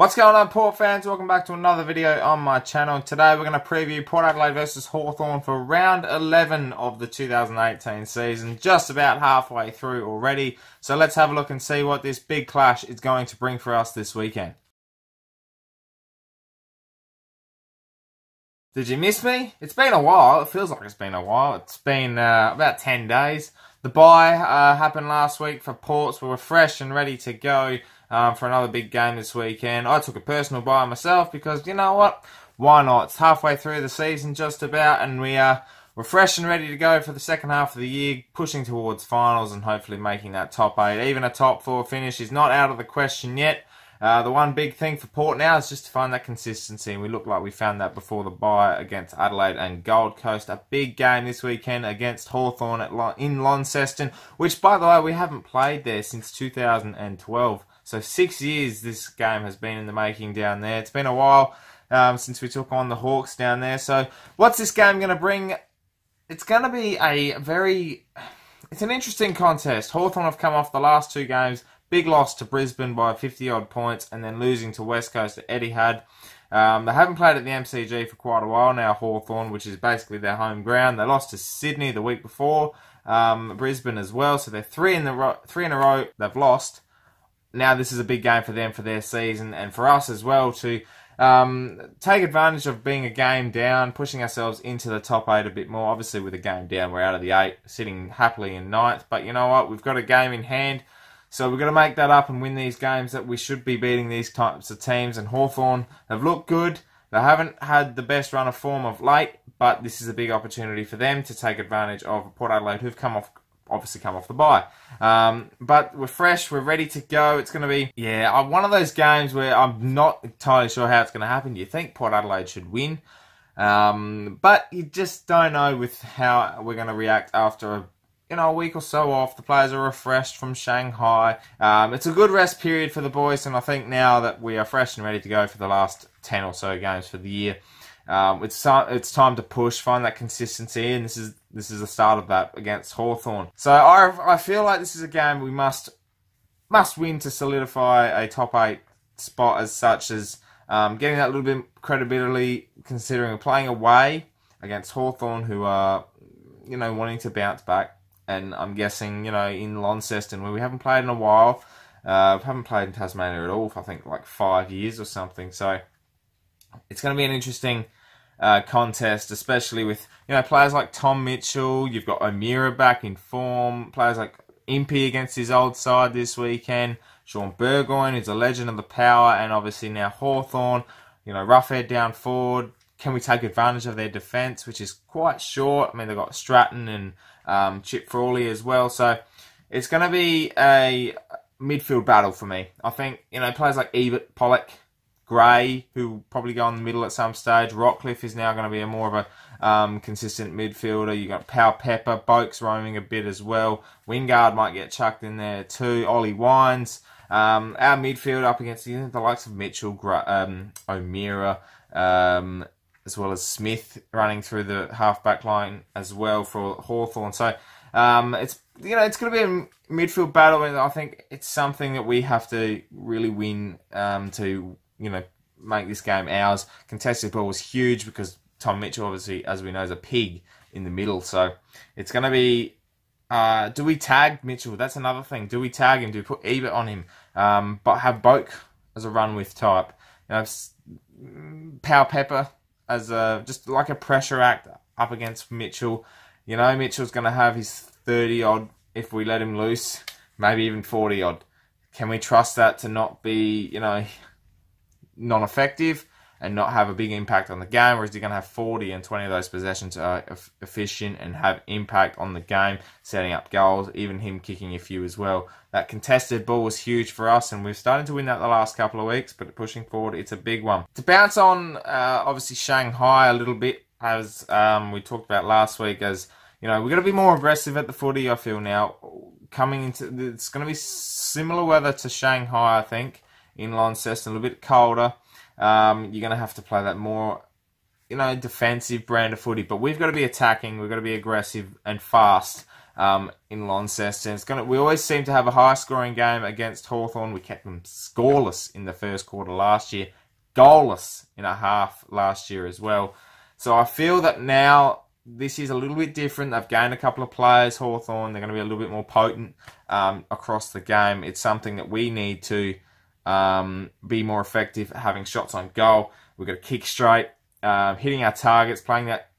What's going on, Port fans? Welcome back to another video on my channel. Today we're going to preview Port Adelaide versus Hawthorn for round 11 of the 2018 season. Just about halfway through already. So let's have a look and see what this big clash is going to bring for us this weekend. Did you miss me? It's been a while. It feels like it's been a while. It's been about 10 days. The bye happened last week for Ports. We were fresh and ready to go for another big game this weekend. I took a personal bye myself because, you know what? Why not? It's halfway through the season just about, and we're fresh and ready to go for the second half of the year, pushing towards finals and hopefully making that top 8. Even a top 4 finish is not out of the question yet. The one big thing for Port now is just to find that consistency, and we look like we found that before the bye against Adelaide and Gold Coast. A big game this weekend against Hawthorn in Launceston, which, by the way, we haven't played there since 2012. So 6 years this game has been in the making down there. It's been a while since we took on the Hawks down there. So what's this game going to bring? It's going to be it's an interesting contest. Hawthorn have come off the last 2 games. Big loss to Brisbane by 50-odd points, and then losing to West Coast at Etihad. They haven't played at the MCG for quite a while now, Hawthorn, which is basically their home ground. They lost to Sydney the week before, Brisbane as well, so they're 3 in a row they've lost. Now this is a big game for them for their season, and for us as well to take advantage of being a game down, pushing ourselves into the top 8 a bit more. Obviously with a game down, we're out of the 8, sitting happily in 9th, but you know what, we've got a game in hand. So we've got to make that up and win these games that we should be beating these types of teams. And Hawthorn have looked good. They haven't had the best run of form of late, but this is a big opportunity for them to take advantage of Port Adelaide, who've obviously come off the bye. But we're fresh, we're ready to go. It's going to be, one of those games where I'm not entirely sure how it's going to happen. You think Port Adelaide should win, but you just don't know with how we're going to react after a week or so off. The players are refreshed from Shanghai. It's a good rest period for the boys, and I think now that we are fresh and ready to go for the last 10 or so games for the year, it's time to push, find that consistency, and this is the start of that against Hawthorn. So I feel like this is a game we must win to solidify a top 8 spot, as such as getting that little bit of credibility, considering we're playing away against Hawthorn, who are wanting to bounce back. And I'm guessing, in Launceston, where we haven't played in a while. We haven't played in Tasmania at all for, I think, like 5 years or something. So it's going to be an interesting contest, especially with, players like Tom Mitchell. You've got O'Meara back in form. Players like Impey against his old side this weekend. Sean Burgoyne, who's a legend of the power. And obviously now Hawthorn, Roughhead down forward. Can we take advantage of their defence, which is quite short? I mean, they've got Stratton and Chip Frawley as well. So it's going to be a midfield battle for me. I think, players like Ebert, Pollock, Gray, who will probably go in the middle at some stage. Rockcliffe is now going to be more of a consistent midfielder. You've got Powell Pepper, Boakes roaming a bit as well. Wingard might get chucked in there too. Ollie Wines. Our midfield up against the likes of Mitchell, O'Meara, as well as Smith running through the half-back line as well for Hawthorn. So it's going to be a midfield battle, and I think it's something that we have to really win to make this game ours. Contested ball was huge because Tom Mitchell, obviously, as we know, is a pig in the middle. So it's going to be, do we tag Mitchell? That's another thing. Do we tag him? Do we put Ebert on him? But have Boak as a run-with type. Powell Pepper as just like a pressure act up against Mitchell. Mitchell's going to have his 30-odd if we let him loose, maybe even 40-odd. Can we trust that to not be, non-effective and not have a big impact on the game, or is he going to have 40 and 20 of those possessions are efficient and have impact on the game, setting up goals, even him kicking a few as well? That contested ball was huge for us, and we're starting to win that the last couple of weeks, but pushing forward, it's a big one. To bounce on, obviously, Shanghai a little bit, as we talked about last week, as, we've got to be more aggressive at the footy, I feel now. It's going to be similar weather to Shanghai, I think, in Launceston, a little bit colder. You're going to have to play that more, defensive brand of footy. But we've got to be attacking. We've got to be aggressive and fast. in Launceston. We always seem to have a high-scoring game against Hawthorn. We kept them scoreless in the first quarter last year, goalless in a half last year as well. So I feel that now this is a little bit different. They've gained a couple of players, Hawthorn. They're going to be a little bit more potent across the game. It's something that we need to be more effective at having shots on goal. We've got to kick straight, hitting our targets, playing that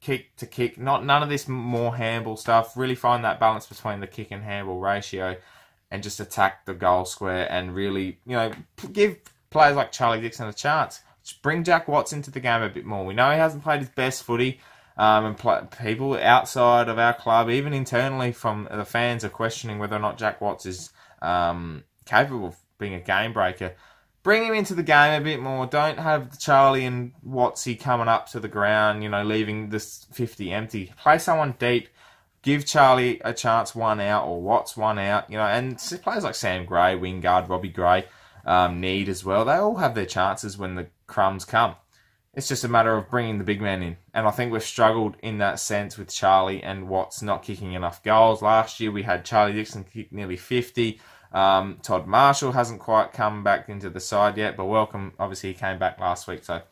kick to kick. None of this more handball stuff. Really find that balance between the kick and handball ratio and just attack the goal square and really, give players like Charlie Dixon a chance. Just bring Jack Watts into the game a bit more. We know he hasn't played his best footy. And people outside of our club, even internally from the fans, are questioning whether or not Jack Watts is capable of being a game breaker. Bring him into the game a bit more. Don't have Charlie and Wattsy coming up to the ground, leaving this 50 empty. Play someone deep. Give Charlie a chance, one out, or Watts one out. And players like Sam Gray, Wingard, Robbie Gray, Need as well. They all have their chances when the crumbs come. It's just a matter of bringing the big man in. And I think we've struggled in that sense with Charlie and Watts not kicking enough goals. Last year we had Charlie Dixon kick nearly 50. Todd Marshall hasn't quite come back into the side yet, but welcome. Obviously he came back last week, so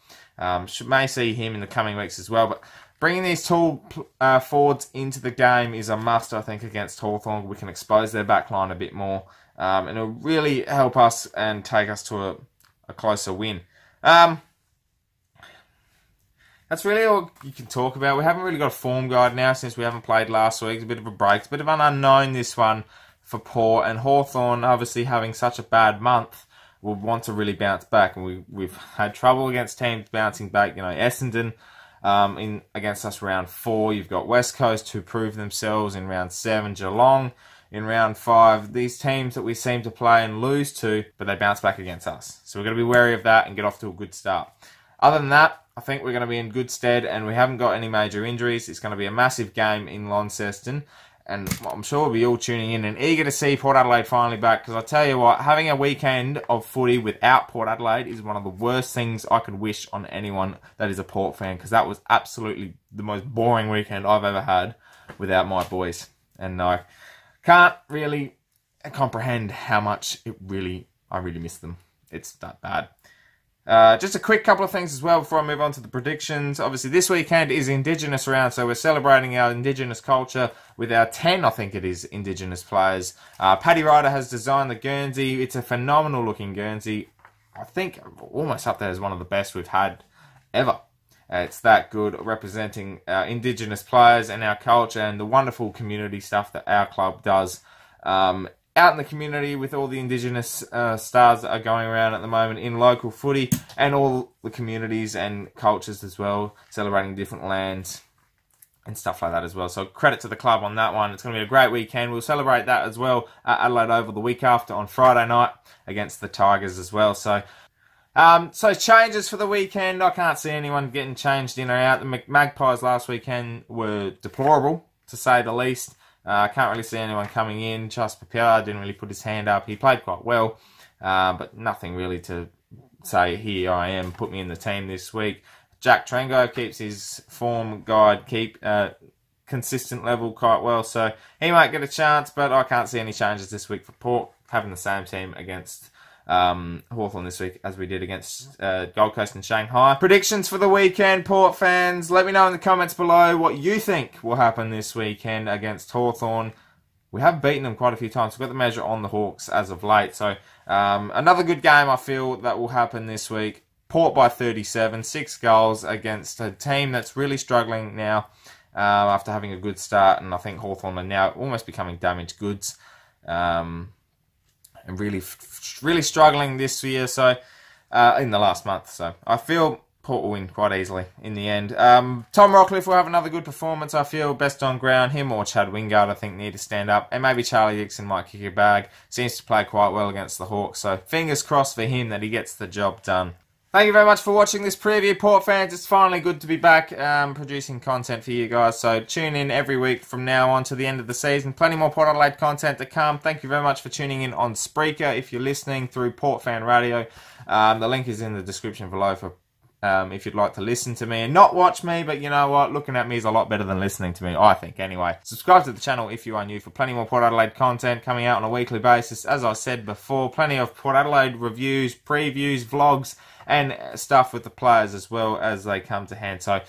may see him in the coming weeks as well. But bringing these tall forwards into the game is a must, I think, against Hawthorn. We can expose their backline a bit more. And it'll really help us and take us to a closer win. That's really all you can talk about. We haven't really got a form guide now since we haven't played last week. It's a bit of a break. It's a bit of an unknown, this one, for Port. And Hawthorn, obviously having such a bad month, will want to really bounce back. And we've had trouble against teams bouncing back. Essendon against us round 4. You've got West Coast who proved themselves in round 7. Geelong in round 5. These teams that we seem to play and lose to, but they bounce back against us. So we've got to be wary of that and get off to a good start. Other than that, I think we're going to be in good stead, and we haven't got any major injuries. It's going to be a massive game in Launceston, and I'm sure we'll be all tuning in and eager to see Port Adelaide finally back, because I tell you what, having a weekend of footy without Port Adelaide is one of the worst things I could wish on anyone that is a Port fan, because that was absolutely the most boring weekend I've ever had without my boys. And I can't really comprehend how much I really miss them. It's that bad. Just a quick couple of things as well before I move on to the predictions. Obviously, this weekend is Indigenous round, so we're celebrating our Indigenous culture with our 10, I think it is, Indigenous players. Paddy Ryder has designed the Guernsey. It's a phenomenal looking Guernsey. I think almost up there as one of the best we've had ever. It's that good, representing Indigenous players and our culture and the wonderful community stuff that our club does. Out in the community with all the Indigenous stars that are going around at the moment in local footy, and all the communities and cultures as well, celebrating different lands and stuff like that as well. So credit to the club on that one. It's going to be a great weekend. We'll celebrate that as well at Adelaide Oval the week after on Friday night against the Tigers as well. So changes for the weekend. I can't see anyone getting changed in or out. The Magpies last weekend were deplorable, to say the least. I can't really see anyone coming in. ThePear didn't really put his hand up. He played quite well, but nothing really to say, here I am, put me in the team this week. Jack Trengo keeps his form guide, consistent level quite well, so he might get a chance, but I can't see any changes this week for Port, having the same team against Hawthorn this week as we did against Gold Coast and Shanghai. Predictions for the weekend, Port fans. Let me know in the comments below what you think will happen this weekend against Hawthorn. We have beaten them quite a few times. We've got the measure on the Hawks as of late. So another good game I feel that will happen this week. Port by 37, 6 goals against a team that's really struggling now after having a good start. And I think Hawthorn are now almost becoming damaged goods. And really struggling this year, so in the last month. So I feel Port will win quite easily in the end. Tom Rockcliffe will have another good performance, I feel. Best on ground. Him or Chad Wingard, I think, need to stand up. And maybe Charlie Dixon might kick a bag. Seems to play quite well against the Hawks. So fingers crossed for him that he gets the job done. Thank you very much for watching this preview, Port fans. It's finally good to be back producing content for you guys. So tune in every week from now on to the end of the season. Plenty more Port Adelaide content to come. Thank you very much for tuning in on Spreaker if you're listening through Port Fan Radio. The link is in the description below for if you'd like to listen to me and not watch me. But you know what? Looking at me is a lot better than listening to me, I think, anyway. Subscribe to the channel if you are new for plenty more Port Adelaide content coming out on a weekly basis. As I said before, plenty of Port Adelaide reviews, previews, vlogs, and stuff with the players as well as they come to hand. So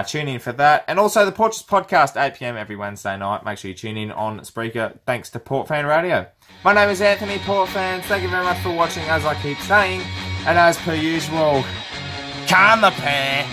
tune in for that. And also the Porches podcast, 8 PM every Wednesday night. Make sure you tune in on Spreaker, thanks to Port Fan Radio. My name is Anthony, Port fans. Thank you very much for watching, as I keep saying. And as per usual, can the pair.